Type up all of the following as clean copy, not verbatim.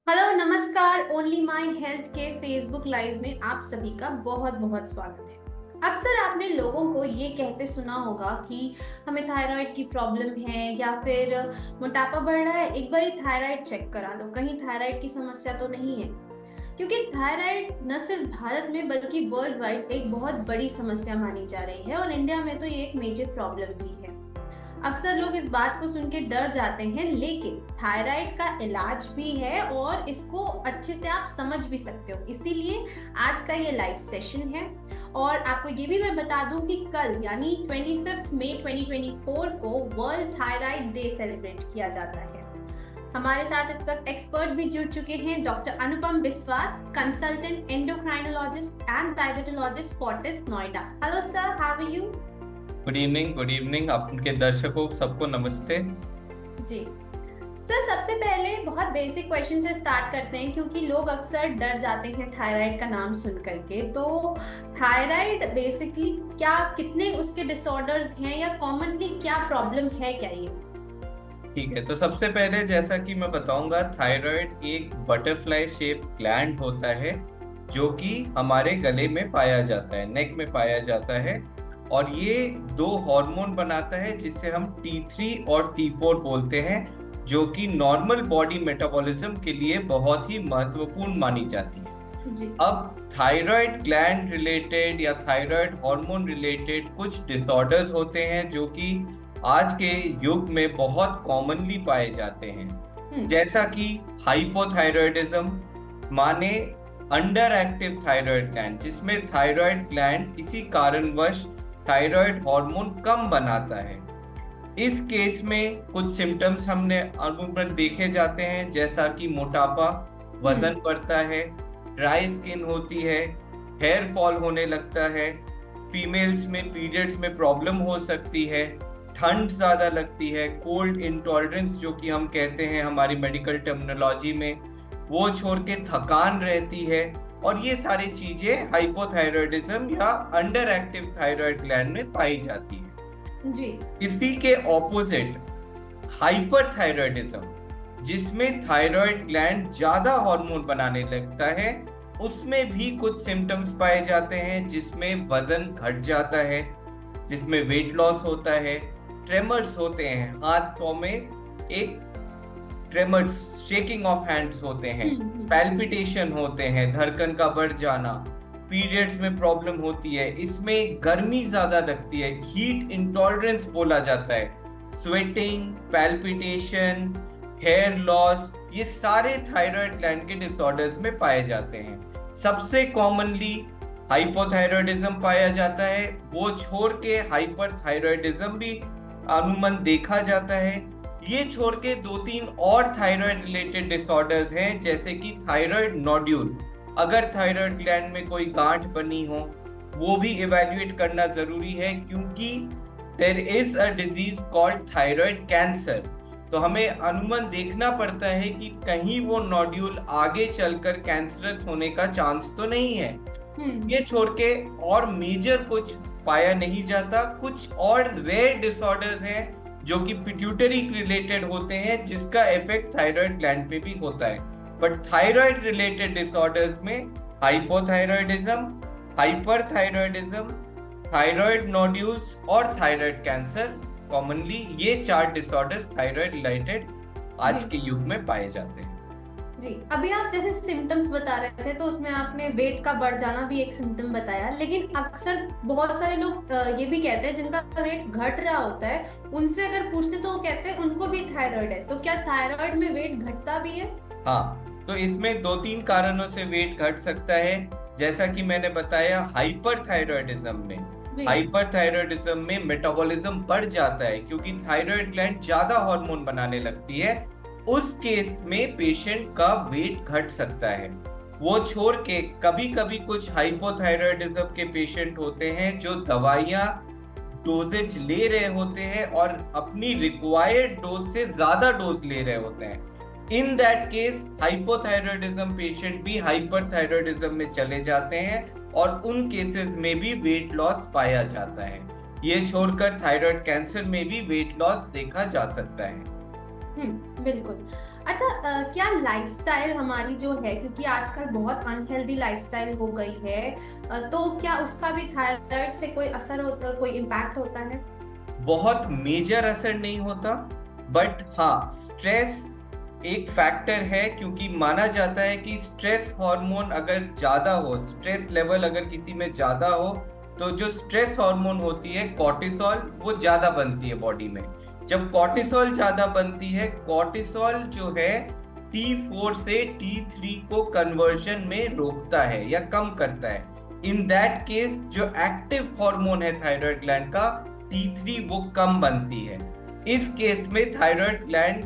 Hello नमस्कार। Only my health के Facebook live में आप सभी का बहुत बहुत स्वागत है। अक्सर आपने लोगों को ये कहते सुना होगा कि हमें थायराइड की प्रॉब्लम है या फिर मोटापा बढ़ रहा है, एक बार थायराइड चेक करा लो, कहीं थायराइड की समस्या तो नहीं है। क्योंकि थायराइड न सिर्फ भारत में बल्कि वर्ल्ड वाइड एक बहुत बड़ी समस्या मानी जा रही है और इंडिया में तो ये एक मेजर प्रॉब्लम भी है। अक्सर लोग इस बात को सुन के डर जाते हैं, लेकिन थायराइड का इलाज भी है और इसको अच्छे से आप समझ भी सकते हो। इसीलिए आज का ये लाइव सेशन है। और आपको ये भी मैं बता दूं कि कल यानी 25 मई 2024 को वर्ल्ड थायराइड डे सेलिब्रेट किया जाता है। हमारे साथ इस वक्त एक्सपर्ट भी जुड़ चुके हैं, doctor Anupam Biswas, consultant endocrinologist and diabetologist, Fortis Noida. Hello sir, how are you? Good evening आपके दर्शकों सबको नमस्ते। जी सर, सबसे पहले बहुत बेसिक क्वेश्चन से स्टार्ट करते हैं क्योंकि लोग अक्सर डर जाते हैं थायराइड का नाम सुन करके। तो थायराइड बेसिकली क्या, कितने उसके डिसऑर्डर्स हैं या कॉमनली क्या प्रॉब्लम है, क्या ये? ठीक है, तो सबसे पहले जैसा कि मैं बताऊंगा, थायराइड एक बटरफ्लाई शेप ग्लैंड होता है जो कि हमारे गले में पाया जाता है, नेक में पाया जाता है। और ये दो हार्मोन बनाता है जिसे हम T3 और T4 बोलते हैं, जो कि नॉर्मल बॉडी मेटाबॉलिज्म के लिए बहुत ही महत्वपूर्ण मानी जाती है। अब थायराइड ग्लैंड रिलेटेड या थायराइड हार्मोन रिलेटेड कुछ डिसऑर्डर्स होते हैं जो कि आज के युग में बहुत कॉमनली पाए जाते हैं, जैसा कि हाइपोथायरॉयडिज्म, माने अंडर एक्टिव थायराइड ग्लैंड, जिसमें थायराइड ग्लैंड किसी कारणवश थायराइड हार्मोन कम बनाता है। इस केस में कुछ सिम्टम्स हमने अनुभव देखे जाते हैं, जैसा कि मोटापा, वजन बढ़ता है, ड्राई स्किन होती है, हेयर फॉल होने लगता है, फीमेल्स में पीरियड्स में प्रॉब्लम हो सकती है, ठंड ज्यादा लगती है, कोल्ड इंटॉलरेंस जो कि हम कहते हैं हमारी मेडिकल टर्मिनोलॉजी में, वो छोड़ के थकान रहती है। और ये सारी चीजें हाइपोथायरॉयडिज्म या अंडर एक्टिव थायराइड ग्लैंड में पाई जाती है। जी। इसी के ऑपोजिट हाइपरथायरॉयडिज्म, जिसमें थायराइड ग्लैंड ज्यादा हार्मोन बनाने लगता है, उसमें भी कुछ सिम्टम्स पाए जाते हैं, जिसमें वजन घट जाता है, जिसमें वेट लॉस होता है, ट्रेमर्स होते हैं, हाथ पांव में एक ट्रेमर्स, शेकिंग ऑफ हैंड्स होते हैं, पैल्पिटेशन होते हैं, धड़कन का बढ़ जाना, पीरियड्स में प्रॉब्लम होती है, इसमें गर्मी ज्यादा लगती है, हीट इंटॉलरेंस बोला जाता है, स्वेटिंग, पैल्पिटेशन, हेयर लॉस, ये सारे थायराइड ग्लैंड के डिसऑर्डर्स में पाए जाते हैं। सबसे कॉमनली हाइपोथायरॉयडिज्म पाया जाता है, वो छोड़ के हाइपरथायरॉयडिज्म भी अनुमान देखा जाता है। ये छोड़ के दो तीन और थायराइड रिलेटेड डिसऑर्डर्स हैं, जैसे कि थायराइड नोड्यूल, अगर थायराइड ग्लैंड में कोई गांठ बनी हो वो भी इवैल्यूएट करना जरूरी है, क्योंकि there is a disease called thyroid cancer. तो हमें अनुमान देखना पड़ता है कि कहीं वो नोड्यूल आगे चलकर कैंसरस होने का चांस तो नहीं है। ये छोड़ के और मेजर कुछ पाया नहीं जाता। कुछ और रेयर डिसऑर्डर्स हैं जो कि पिट्यूटरी रिलेटेड होते हैं, जिसका इफेक्ट थायराइड ग्लैंड पे भी होता है। बट थायराइड रिलेटेड डिसऑर्डर्स में हाइपोथायरॉयडिज्म, हाइपरथायरॉयडिज्म, थायराइड नोड्यूल्स और थायराइड कैंसर, कॉमनली ये चार डिसऑर्डर्स थायराइड रिलेटेड आज के युग में पाए जाते हैं। जी, अभी आप जैसे सिम्टम्स बता रहे थे तो उसमें आपने वेट का बढ़ जाना भी एक सिम्टम बताया, लेकिन अक्सर बहुत सारे लोग ये भी कहते हैं जिनका वेट घट रहा होता है, उनसे अगर पूछते तो वो कहते हैं उनको भी थायराइड है। तो क्या थायराइड में वेट घटता भी है? हाँ, तो इसमें दो तीन कारणों से वेट घट सकता है। जैसा कि मैंने बताया, हाइपरथायरॉयडिज्म में मेटाबॉलिज्म बढ़ जाता है, क्योंकि थायराइड ग्लैंड ज्यादा हार्मोन बनाने लगती है। उस केस में पेशेंट का वेट घट सकता है। वो छोड़ के कभी कभी कुछ हाइपोथायरॉयडिज्म के पेशेंट होते हैं जो दवाइयां डोजेज ले रहे होते हैं और अपनी रिक्वायर्ड डोज से ज्यादा डोज ले रहे होते हैं। In that case hypothyroidism patient भी हाइपरथायरॉयडिज्म में चले जाते हैं और उन केसेस में भी वेट लॉस पाया जाता है। ये छोड़कर थायराइड कैंसर में भी वेट लॉस देखा जा सकता है। बिल्कुल। अच्छा, क्या लाइफस्टाइल हमारी जो है, क्योंकि आजकल बहुत अनहेल्दी लाइफस्टाइल हो गई है, तो क्या उसका भी थायराइड से कोई असर होता, कोई इम्पैक्ट होता है? बहुत मेजर असर नहीं होता, बट हाँ स्ट्रेस एक फैक्टर है, क्योंकि माना जाता है कि स्ट्रेस हार्मोन अगर ज्यादा हो, स्ट्रेस लेवल अगर किसी में ज्यादा हो, तो जो स्ट्रेस हार्मोन होती है कॉर्टिसोल, वो ज्यादा बनती है बॉडी में। जब कॉर्टिसोल ज्यादा बनती है, कॉर्टिसोल जो है T4 से T3 को कन्वर्जन में रोकता है या कम करता है। इन दैट केस जो एक्टिव हार्मोन है थायराइड ग्लैंड का T3, वो कम बनती है। इस केस में थायराइड ग्लैंड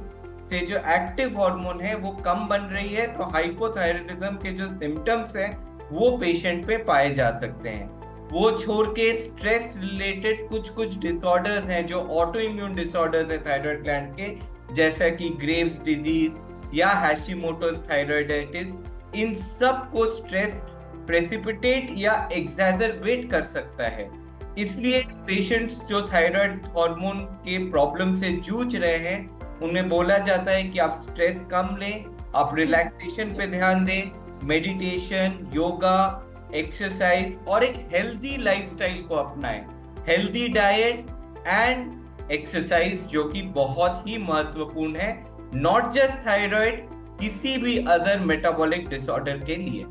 से जो एक्टिव हार्मोन है वो कम बन रही है, तो हाइपोथायराइडिज्म के जो सिम्टम्स हैं वो पेशेंट पे पाए जा सकते हैं। वो छोड़ के स्ट्रेस रिलेटेड कुछ कुछ डिसऑर्डर्स हैं जो ऑटो इम्यून डिसऑर्डर्स है थायराइड ग्लैंड के, जैसा कि ग्रेव्स डिजीज या हैशिमोटोस थायराइडाइटिस, इन सब को स्ट्रेस प्रेसिपिटेट या एग्जैजरबेट कर सकता है। इसलिए पेशेंट्स जो थायराइड हार्मोन के प्रॉब्लम से जूझ रहे हैं, उन्हें बोला जाता है कि आप स्ट्रेस कम लें, आप रिलैक्सेशन पे ध्यान दें, मेडिटेशन, योगा, एक्सरसाइज और एक हेल्दी लाइफस्टाइल को अपनाएं। हेल्दी डाइट एंड एक्सरसाइज जो कि बहुत ही महत्वपूर्ण है, नॉट जस्ट थायराइड, किसी भी अदर मेटाबॉलिक डिसऑर्डर के लिए।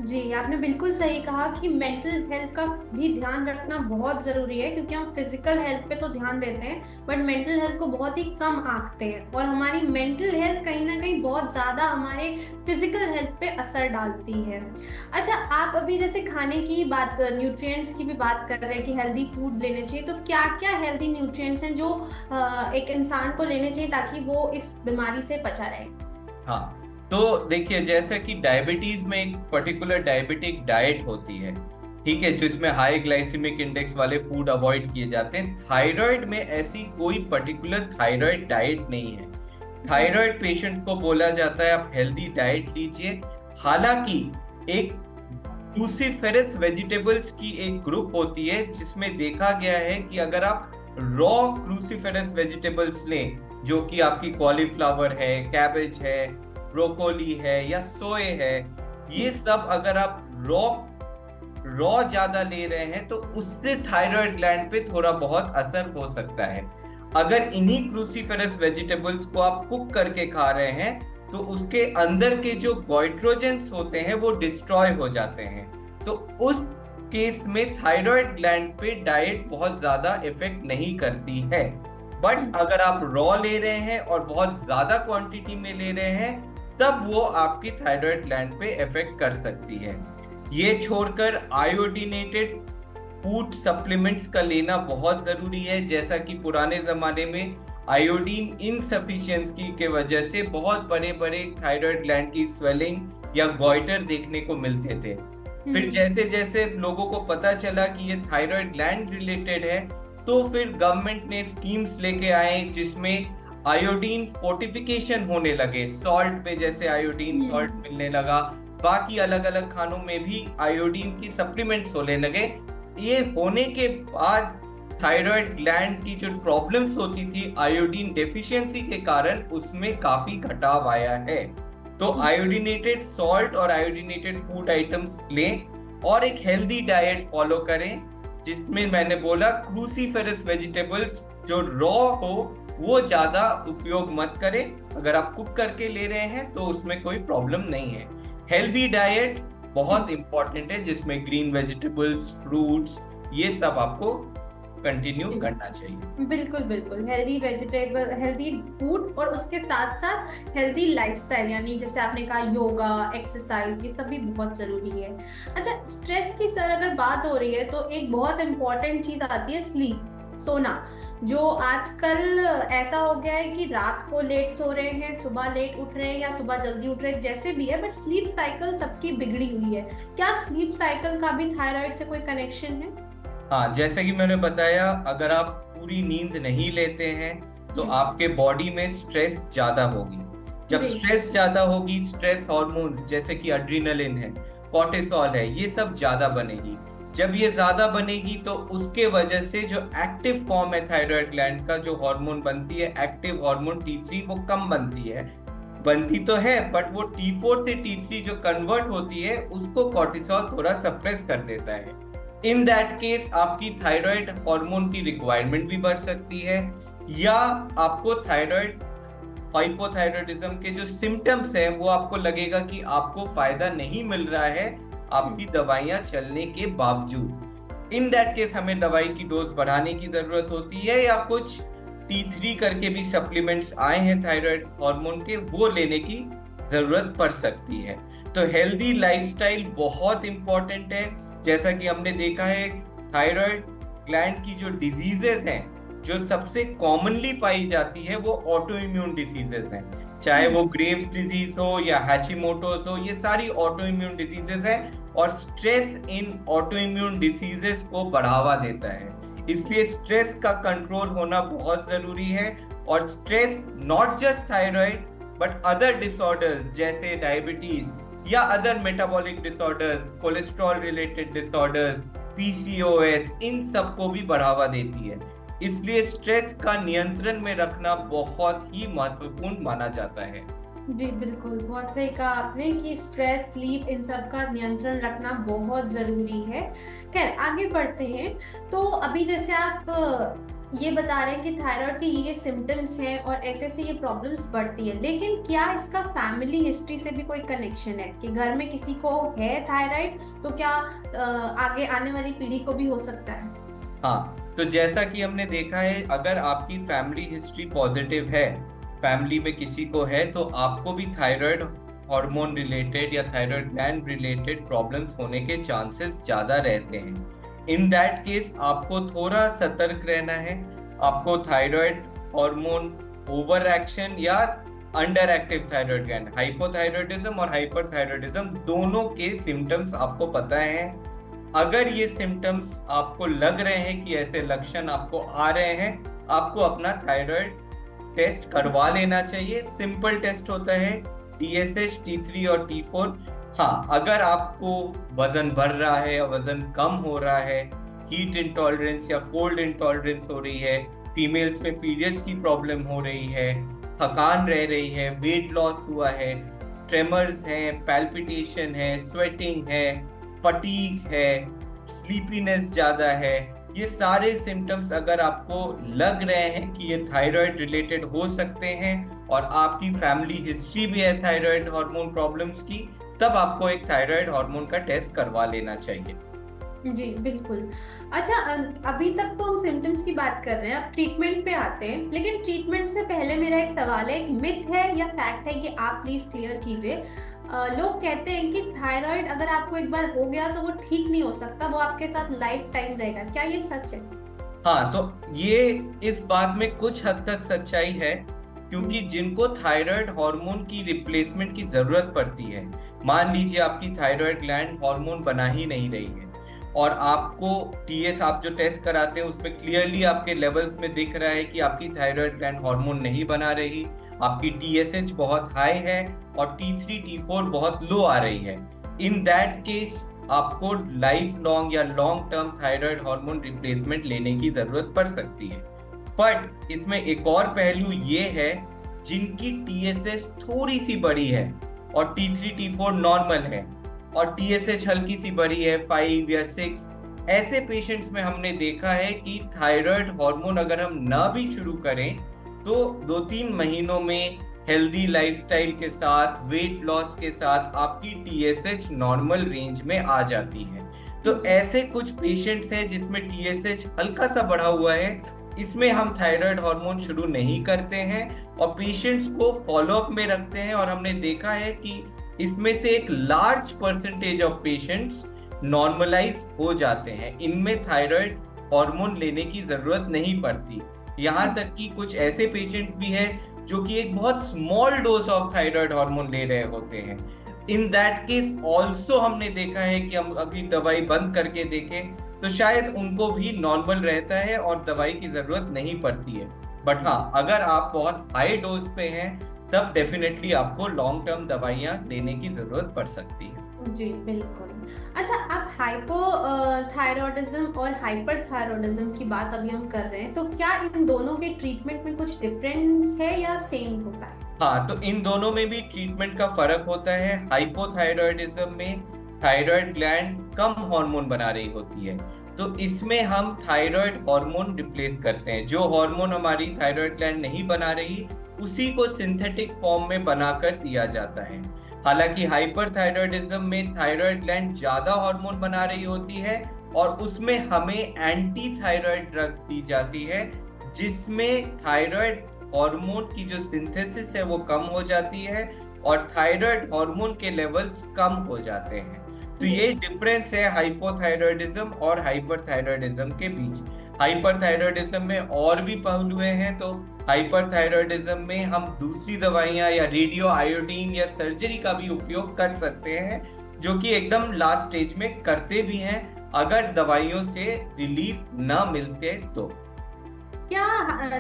जी, आपने बिल्कुल सही कहा कि मेंटल हेल्थ का भी ध्यान रखना बहुत ज़रूरी है, क्योंकि हम फिजिकल हेल्थ पे तो ध्यान देते हैं बट मेंटल हेल्थ को बहुत ही कम आंकते हैं, और हमारी मेंटल हेल्थ कहीं ना कहीं बहुत ज़्यादा हमारे फिजिकल हेल्थ पे असर डालती है। अच्छा, आप अभी जैसे खाने की बात, न्यूट्रिएंट्स की भी बात कर रहे हैं कि हेल्दी फूड लेने चाहिए, तो क्या क्या हेल्दी न्यूट्रिएंट्स हैं जो एक इंसान को लेने चाहिए ताकि वो इस बीमारी से बचा रहे? हाँ, तो देखिए, जैसे कि डायबिटीज में एक पर्टिकुलर डायबिटिक डाइट होती है, ठीक है, जिसमें हाई ग्लाइसेमिक इंडेक्स वाले फूड अवॉइड किए जाते हैं। थायराइड में ऐसी कोई पर्टिकुलर थायराइड डाइट नहीं है। थायराइड पेशेंट को बोला जाता है आप हेल्दी डाइट लीजिए। हालांकि एक क्रूसीफेरस वेजिटेबल्स की एक ग्रुप होती है जिसमें देखा गया है कि अगर आप रॉ क्रूसीफेरस वेजिटेबल्स लें, जो कि आपकी कॉलीफ्लावर है, कैबेज है, ब्रोकोली है या सोए है, ये सब अगर आप रॉ ज्यादा ले रहे हैं तो उससे थायराइड ग्लैंड पे थोड़ा बहुत असर हो सकता है। अगर इन्हीं क्रूसीफेरस वेजिटेबल्स को आप कुक करके खा रहे हैं तो उसके अंदर के जो गोइट्रोजेंस होते हैं वो डिस्ट्रॉय हो जाते हैं, तो उस केस में थायराइड ग्लैंड पे डाइट बहुत ज्यादा इफेक्ट नहीं करती है। बट अगर आप रॉ ले रहे हैं और बहुत ज्यादा क्वांटिटी में ले रहे हैं, तब वो आपकी थायराइड ग्लैंड पे इफेक्ट कर सकती है। ये छोड़कर आयोडीनेटेड फूड सप्लीमेंट्स का लेना बहुत जरूरी है। जैसा कि पुराने जमाने में आयोडीन इनसफिशिएंसी की वजह से बहुत बड़े बड़े थायराइड ग्लैंड की स्वेलिंग या गॉइटर देखने को मिलते थे। फिर जैसे जैसे लोगों को पता चला कि ये थायराइड ग्लैंड रिलेटेड है, तो फिर गवर्नमेंट ने स्कीम्स लेके आए जिसमें आयोडीन फोर्टिफिकेशन होने लगे। सॉल्ट में जैसे आयोडीन सॉल्ट मिलने लगा, बाकी अलग अलग खानों में भी आयोडीन की सप्लीमेंट्स होने लगे। ये होने के बाद थायराइड ग्लैंड की जो प्रॉब्लम्स होती थी आयोडीन डेफिशिएंसी के कारण, उसमें काफी घटाव आया है। तो आयोडीनेटेड सॉल्ट और आयोडीनेटेड फूड आइटम्स लें और एक हेल्दी डाइट फॉलो करें, जिसमें मैंने बोला क्रूसीफेरस वेजिटेबल्स जो रॉ हो वो ज्यादा उपयोग मत करें। अगर आप कुक करके ले रहे हैं तो उसमें कोई प्रॉब्लम नहीं है। हेल्दी डाइट बहुत इंपॉर्टेंट है, जिसमें ग्रीन वेजिटेबल्स, फ्रूट्स, ये सब आपको कंटिन्यू करना चाहिए। बिल्कुल बिल्कुल, हेल्दी वेजिटेबल, हेल्दी फूड और उसके साथ साथ हेल्दी लाइफस्टाइल, यानी जैसे आपने कहा योगा, एक्सरसाइज, ये सब भी बहुत जरूरी है। अच्छा, स्ट्रेस की सर अगर बात हो रही है तो एक बहुत इंपॉर्टेंट चीज आती है स्लीप, सोना। जो आजकल ऐसा हो गया है कि रात को लेट सो रहे हैं, सुबह लेट उठ रहे हैं या सुबह जल्दी उठ रहे हैं, जैसे भी है, बट स्लीप साइकिल सबकी बिगड़ी हुई है। क्या स्लीप साइकिल का भी थायराइड से कोई कनेक्शन है? हाँ, जैसे कि मैंने बताया, अगर आप पूरी नींद नहीं लेते हैं तो आपके बॉडी में स्ट्रेस ज्यादा होगी। जब स्ट्रेस ज्यादा होगी, स्ट्रेस हार्मोन्स जैसे कि एड्रेनालिन है, कॉर्टिसोल है, ये सब ज्यादा बनेगी। जब ये ज्यादा बनेगी तो उसके वजह से जो एक्टिव फॉर्म है थायराइड ग्लैंड का, जो हार्मोन बनती है एक्टिव हार्मोन T3, वो कम बनती है। बनती तो है, बट वो T4 से T3 जो कन्वर्ट होती है उसको कॉर्टिसोल थोड़ा सप्रेस कर देता है। इन दैट केस आपकी थायराइड हार्मोन की रिक्वायरमेंट भी बढ़ सकती है, या आपको थायराइड हाइपोथायराइडिज्म के जो सिम्टम्स हैं वो आपको लगेगा कि आपको फायदा नहीं मिल रहा है आपकी दवाइयां चलने के बावजूद। इन दैट केस हमें दवाई की डोज बढ़ाने की जरूरत होती है, या कुछ T3 करके भी सप्लीमेंट्स आए हैं थायराइड हार्मोन के, वो लेने की जरूरत पड़ सकती है। तो हेल्दी लाइफस्टाइल बहुत इंपॉर्टेंट है। जैसा कि हमने देखा है, थायराइड ग्लैंड की जो डिजीजेस हैं, जो सबसे कॉमनली पाई जाती है, वो ऑटो इम्यून डिसीजेस हैं। चाहे वो ग्रेव्स डिजीज हो या हैशिमोटोस हो, ये सारी ऑटो इम्यून डिसीजेस हैं, और stress in auto immune diseases को बढ़ावा देता है। इसलिए स्ट्रेस का कंट्रोल होना बहुत जरूरी है। और stress not just thyroid but other disorders जैसे डायबिटीज या other metabolic disorders, cholesterol related disorders, PCOS, इन सब को भी बढ़ावा देती है। इसलिए स्ट्रेस का नियंत्रण में रखना बहुत ही महत्वपूर्ण माना जाता है। जी बिल्कुल, बहुत सही कहा आपने कि स्ट्रेस, स्लीप, इन सब का नियंत्रण रखना बहुत जरूरी है। खैर आगे बढ़ते हैं। तो अभी जैसे आप ये बता रहे हैं कि थायराइड के ये सिम्टम्स हैं और ऐसे से ये प्रॉब्लम्स बढ़ती है, लेकिन क्या इसका फैमिली हिस्ट्री से भी कोई कनेक्शन है कि घर में किसी को है थायराइड तो क्या आगे आने वाली पीढ़ी को भी हो सकता है? हाँ, तो जैसा कि हमने देखा है, अगर आपकी फैमिली हिस्ट्री पॉजिटिव है, फैमिली में किसी को है, तो आपको भी थायराइड हार्मोन रिलेटेड या थायराइड ग्लैंड रिलेटेड प्रॉब्लम्स होने के चांसेस ज्यादा रहते हैं। इन दैट केस आपको थोड़ा सतर्क रहना है। आपको थायराइड हार्मोन ओवर एक्शन या under active thyroid gland, hypothyroidism और हाइपरथायराइडिज्म, दोनों के सिम्टम्स आपको पता है। अगर ये सिम्टम्स आपको लग रहे हैं कि ऐसे लक्षण आपको आ रहे हैं, आपको अपना थायराइड टेस्ट करवा लेना चाहिए। सिंपल टेस्ट होता है, TSH, T3 और T4। हाँ, अगर आपको वजन बढ़ रहा है या वजन कम हो रहा है, हीट इंटॉलरेंस या कोल्ड इंटॉलरेंस हो रही है, फीमेल्स में पीरियड्स की प्रॉब्लम हो रही है, थकान रह रही है, वेट लॉस हुआ है, ट्रेमर्स हैं, पैल्पिटेशन है, स्वेटिंग है, फटीग है, स्लीपीनेस ज्यादा है, ये सारे सिम्टम्स अगर आपको लग रहे हैं कि ये थायराइड रिलेटेड हो सकते हैं और आपकी फैमिली हिस्ट्री भी है थायराइड हार्मोन प्रॉब्लम्स की, तब आपको एक थायराइड हार्मोन का टेस्ट करवा लेना चाहिए। जी बिल्कुल। अच्छा, अभी तक तो हम सिम्टम्स की बात कर रहे हैं, अब ट्रीटमेंट पे आते हैं। लेकिन ट्रीटमेंट से पहले मेरा एक सवाल है, एक मिथ है या फैक्ट है कि आप प्लीज क्लियर कीजिए। लोग कहते हैं कि थायराइड अगर आपको एक बार हो गया तो वो ठीक नहीं हो सकता, वो आपके साथ लाइफ टाइम रहेगा, क्या ये सच है? हाँ, तो ये इस बात में कुछ हद तक सच्चाई है, क्योंकि जिनको थायराइड हार्मोन की रिप्लेसमेंट की जरूरत पड़ती है, मान लीजिए आपकी थायराइड ग्लैंड हार्मोन बना ही नहीं रही है और आपको TS आप जो टेस्ट कराते हैं उसमें क्लियरली आपके लेवल्स में दिख रहा है कि आपकी थायराइड ग्लैंड हार्मोन नहीं बना रही, आपकी TSH बहुत हाई है और T3 T4 बहुत लो आ रही है। इन दैट केस आपको लाइफ लॉन्ग या long term thyroid hormone replacement लेने की जरूरत पड़ सकती है। बट इसमें एक और पहलू ये है, जिनकी TSH थोड़ी सी बड़ी है और T3 T4 नॉर्मल है और TSH हल्की सी बड़ी है 5 या 6, ऐसे पेशेंट्स में हमने देखा है कि थायराइड हार्मोन अगर हम ना भी शुरू करें तो 2-3 महीनों में हेल्दी लाइफस्टाइल के साथ, वेट लॉस के साथ आपकी TSH नॉर्मल रेंज में आ जाती है। तो ऐसे कुछ पेशेंट्स हैं जिसमें TSH हल्का सा बढ़ा हुआ है, इसमें हम थायराइड हार्मोन शुरू नहीं करते हैं और पेशेंट्स को फॉलोअप में रखते हैं। और हमने देखा है कि इसमें से एक large percentage of patients normalize हो जाते हैं, इनमें थायराइड हार्मोन लेने की जरूरत नहीं पड़ती। यहाँ तक कि कुछ ऐसे पेशेंट्स भी हैं जो कि एक बहुत small dose of thyroid hormone ले रहे होते हैं। इन दैट केस ऑल्सो हमने देखा है कि हम अभी दवाई बंद करके देखें तो शायद उनको भी नॉर्मल रहता है और दवाई की जरूरत नहीं पड़ती है। बट हाँ, अगर आप बहुत हाई डोज पे हैं तब डेफिनेटली आपको लॉन्ग टर्म दवाइयाँ लेने की जरूरत पड़ सकती है। जी बिल्कुल। अच्छा, आप हाइपोथायरॉयडिज्म और हाइपरथायरॉयडिज्म की बात अभी हम कर रहे हैं, तो क्या इन दोनों के ट्रीटमेंट में कुछ डिफरेंस है या सेम होता है? हाँ, तो इन दोनों में भी ट्रीटमेंट का फर्क होता है। हाइपोथायरॉयडिज्म में थायराइड ग्लैंड कम हार्मोन बना रही होती है, तो इसमें हम थायराइड हार्मोन रिप्लेस करते हैं। जो हार्मोन हमारी थायराइड ग्लैंड नहीं बना रही, उसी को सिंथेटिक फॉर्म में बनाकर दिया जाता है। हालांकि हाइपरथायरॉयडिज्म में थायराइड ग्लैंड ज्यादा हार्मोन बना रही होती है और उसमें हमें एंटी थायराइड ड्रग दी जाती है, जिसमें थायराइड हार्मोन की जो सिंथेसिस है वो कम हो जाती है और थायराइड हार्मोन के लेवल्स कम हो जाते हैं। तो ये डिफरेंस है हाइपोथायरॉयडिज्म और हाइपरथायरॉयडिज्म के बीच। हाइपरथायरॉयडिज्म में और भी पहलू हैं, तो हाइपरथायरॉयडिज्म में हम दूसरी दवाइयां या रेडियो आयोडीन या सर्जरी का भी उपयोग कर सकते हैं, जो कि एकदम लास्ट स्टेज में करते भी हैं अगर दवाइयों से रिलीफ ना मिलते तो। क्या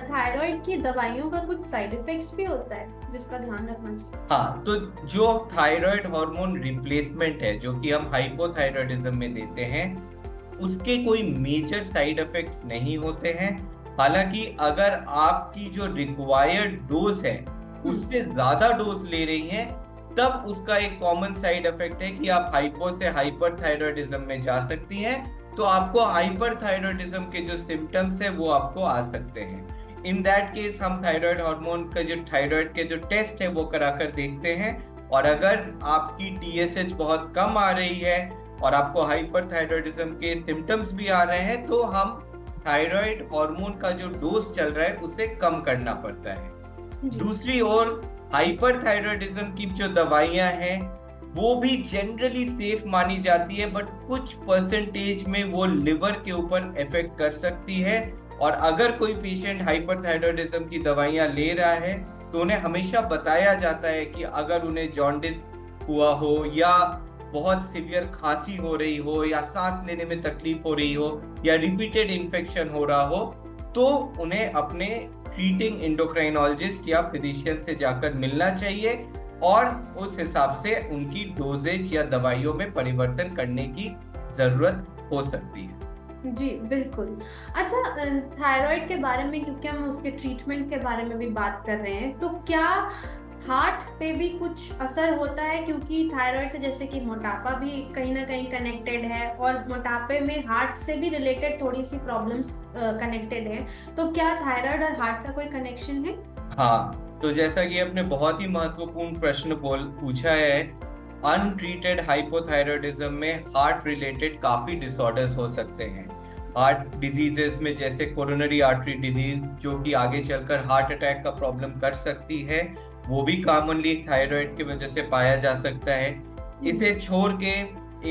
थायराइड की दवाइयों का कुछ साइड इफेक्ट्स भी होता है जिसका ध्यान रखना चाहिए? हाँ, तो जो थायराइड हार्मोन रिप्लेसमेंट है जो कि हम हाइपोथायरॉयडिज्म में देते हैं, उसके कोई मेजर साइड इफेक्ट्स नहीं होते हैं। हालांकि अगर आपकी जो रिक्वायर्ड डोज है उससे ज्यादा डोज ले रही हैं, तब उसका एक कॉमन साइड इफेक्ट है कि आप हाइपो से हाइपरथायरॉयडिज्म में जा सकती हैं, तो आपको हाइपरथायरॉयडिज्म के जो सिम्टम्स है वो आपको आ सकते हैं। इन दैट केस हम थायराइड हार्मोन का जो थायराइड के जो टेस्ट है वो कराकर देखते हैं, और अगर आपकी TSH बहुत कम आ रही है और आपको हाइपरथायरॉयडिज्म के सिम्टम्स भी आ रहे हैं, तो हम थायराइड हार्मोन का जो डोज चल रहा है उसे कम करना पड़ता है। दूसरी ओर हाइपरथायरॉयडिज्म की जो दवाइयां हैं वो भी जनरली सेफ मानी जाती है, बट कुछ परसेंटेज में वो लिवर के ऊपर इफेक्ट कर सकती है। और अगर कोई पेशेंट हाइपरथायरॉयडिज्म की दवाइयां ले रहा है तो उन्हें हमेशा बताया जाता है कि अगर उन्हें जॉन्डिस हुआ हो या बहुत सीवियर खांसी हो रही हो या सांस लेने में तकलीफ हो रही हो या रिपीटेड इन्फेक्शन हो रहा हो, तो उन्हें अपने ट्रीटिंग एंडोक्राइनोलॉजिस्ट या फिजिशियन से जाकर मिलना चाहिए और उस हिसाब से उनकी डोजेज या दवाइयों में परिवर्तन करने की जरूरत हो सकती है। जी बिल्कुल। अच्छा, थायराइड के बारे में, क्योंकि हम उसके ट्रीटमेंट के बारे में भी बात कर रहे हैं, तो क्या हार्ट पे भी कुछ असर होता है? क्योंकि थायराइड से जैसे कि मोटापा भी कहीं ना कहीं कनेक्टेड है और मोटापे में हार्ट से भी रिलेटेड थोड़ी सी प्रॉब्लम्स कनेक्टेड है, तो क्या थायराइड और हार्ट का कोई कनेक्शन है? हाँ, तो जैसा कि आपने बहुत ही महत्वपूर्ण प्रश्न पूछा है, अनट्रीटेड हाइपोथायरॉयडिज्म में हार्ट रिलेटेड काफी डिसऑर्डर्स हो सकते हैं। हार्ट डिजीजेस में जैसे कोरोनरी आर्टरी डिजीज, जो कि आगे चलकर हार्ट अटैक का प्रॉब्लम कर सकती है, वो भी कॉमनली थायराइड की वजह से पाया जा सकता है। इसे छोड़ के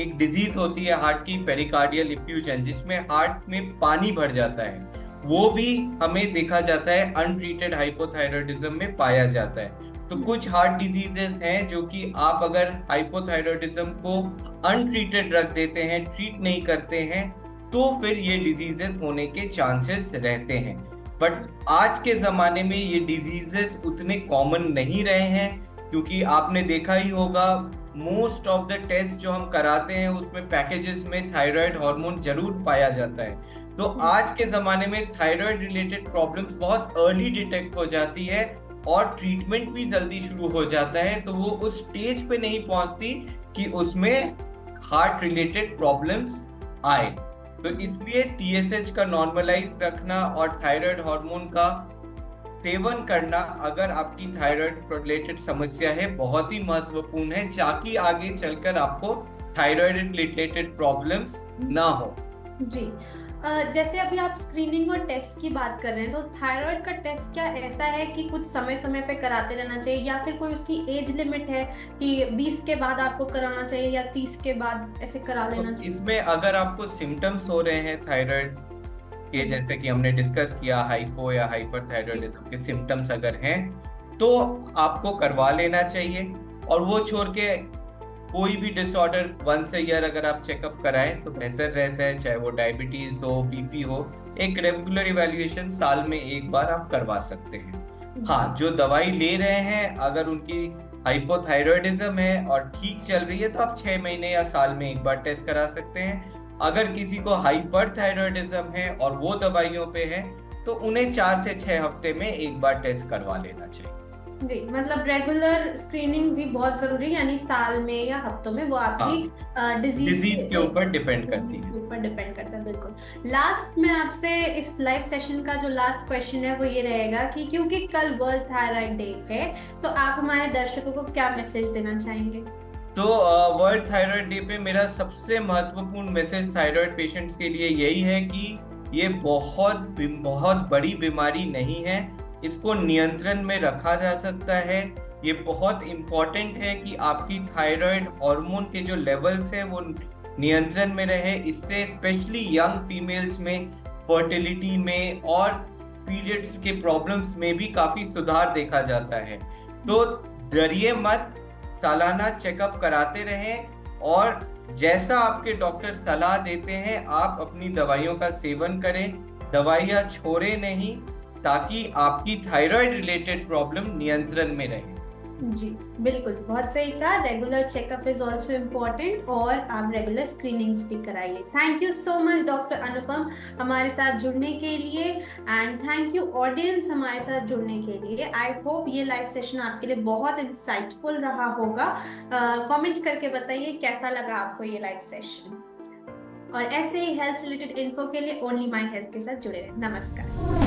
एक डिजीज होती है हार्ट की, पेरिकार्डियल इफ्यूजन, जिसमें हार्ट में पानी भर जाता है, वो भी हमें देखा जाता है अनट्रीटेड हाइपोथायरॉयडिज्म में पाया जाता है। तो कुछ हार्ट डिजीजेस हैं जो कि आप अगर हाइपोथायरॉयडिज्म को अनट्रीटेड ड्रग देते हैं, ट्रीट नहीं करते हैं, तो फिर ये डिजीजेस होने के चांसेस रहते हैं। बट आज के जमाने में ये डिजीजेस उतने कॉमन नहीं रहे हैं, क्योंकि आपने देखा ही होगा मोस्ट ऑफ द टेस्ट जो हम कराते हैं उसमें पैकेजेस में थायराइड हार्मोन जरूर पाया जाता है। तो आज के जमाने में थायराइड रिलेटेड प्रॉब्लम्स बहुत अर्ली डिटेक्ट हो जाती है और ट्रीटमेंट भी जल्दी शुरू हो जाता है, तो वो उस स्टेज पे नहीं पहुंचती कि उसमें हार्ट रिलेटेड प्रॉब्लम्स आए। तो इसलिए TSH का नॉर्मलाइज रखना और थायराइड हार्मोन का सेवन करना, अगर आपकी थायराइड रिलेटेड समस्या है, बहुत ही महत्वपूर्ण है, ताकि आगे चलकर आपको थायराइड रिलेटेड प्रॉब्लम्स ना हो। जी, जैसे अभी आप स्क्रीनिंग और टेस्ट की बात कर रहे हैं, तो थायराइड का टेस्ट क्या ऐसा है कि कुछ समय समय पे कराते रहना चाहिए, या फिर कोई उसकी एज लिमिट है कि 20 के बाद आपको कराना चाहिए या 30 के बाद ऐसे करा लेना चाहिए? इसमें अगर आपको सिम्टम्स हो रहे हैं थायराइड के, जैसे कि हमने डिस्कस किया, हाइपो या हाइपरथायरॉयडिज्म के सिम्टम्स अगर हैं, तो आपको करवा लेना चाहिए। और वो छोड़ के कोई भी डिसऑर्डर वंस अ ईयर अगर आप चेकअप कराएं तो बेहतर रहता है, चाहे वो डायबिटीज हो, BP हो, एक रेगुलर इवैल्यूएशन साल में एक बार आप करवा सकते हैं। हाँ, जो दवाई ले रहे हैं, अगर उनकी हाइपोथायरॉयडिज्म है और ठीक चल रही है, तो आप 6 महीने या साल में एक बार टेस्ट करा सकते हैं। अगर किसी को हाइपरथायरॉयडिज्म है और वो दवाइयों पे है, तो उन्हें 4 से 6 हफ्ते में एक बार टेस्ट करवा लेना चाहिए। जी, मतलब रेगुलर स्क्रीनिंग भी बहुत जरूरी है, यानी साल में या हफ्तों में, वो आपकी डिजीज के ऊपर डिपेंड करती डिजीज है। के ऊपर डिपेंड करता है। बिल्कुल। लास्ट में आपसे इस लाइव सेशन का जो लास्ट क्वेश्चन है वो ये रहेगा कि क्योंकि कल वर्ल्ड थायराइड डे है, तो आप हमारे दर्शकों को क्या मैसेज देना चाहेंगे? तो वर्ल्ड थायराइड डे पे मेरा सबसे महत्वपूर्ण मैसेज थायराइड पेशेंट्स के लिए यही है कि ये बहुत बड़ी बीमारी नहीं है, इसको नियंत्रण में रखा जा सकता है। ये बहुत इम्पोर्टेंट है कि आपकी थायराइड हार्मोन के जो लेवल्स हैं वो नियंत्रण में रहे। इससे स्पेशली यंग फीमेल्स में फर्टिलिटी में और पीरियड्स के प्रॉब्लम्स में भी काफी सुधार देखा जाता है। तो डरिए मत, सालाना चेकअप कराते रहें और जैसा आपके डॉक्टर सलाह देते हैं आप अपनी दवाइयों का सेवन करें, दवाइयाँ छोड़े नहीं, ताकि आपकी थायराइड रिलेटेड प्रॉब्लम नियंत्रण में रहे। जी बिल्कुल, बहुत सही कहा। Regular checkup is also important और आप रेगुलर स्क्रीनिंग्स भी कराइए। Thank you so much doctor Anupam हमारे साथ जुड़ने के लिए, एंड थैंक यू ऑडियंस हमारे साथ जुड़ने के लिए। आई होप ये लाइव सेशन आपके लिए बहुत इंसाइटफुल रहा होगा। कमेंट करके बताइए कैसा लगा आपको ये लाइव सेशन, और ऐसे ही हेल्थ रिलेटेड इन्फो के लिए ओनली माई हेल्थ के साथ जुड़े रहें। नमस्कार।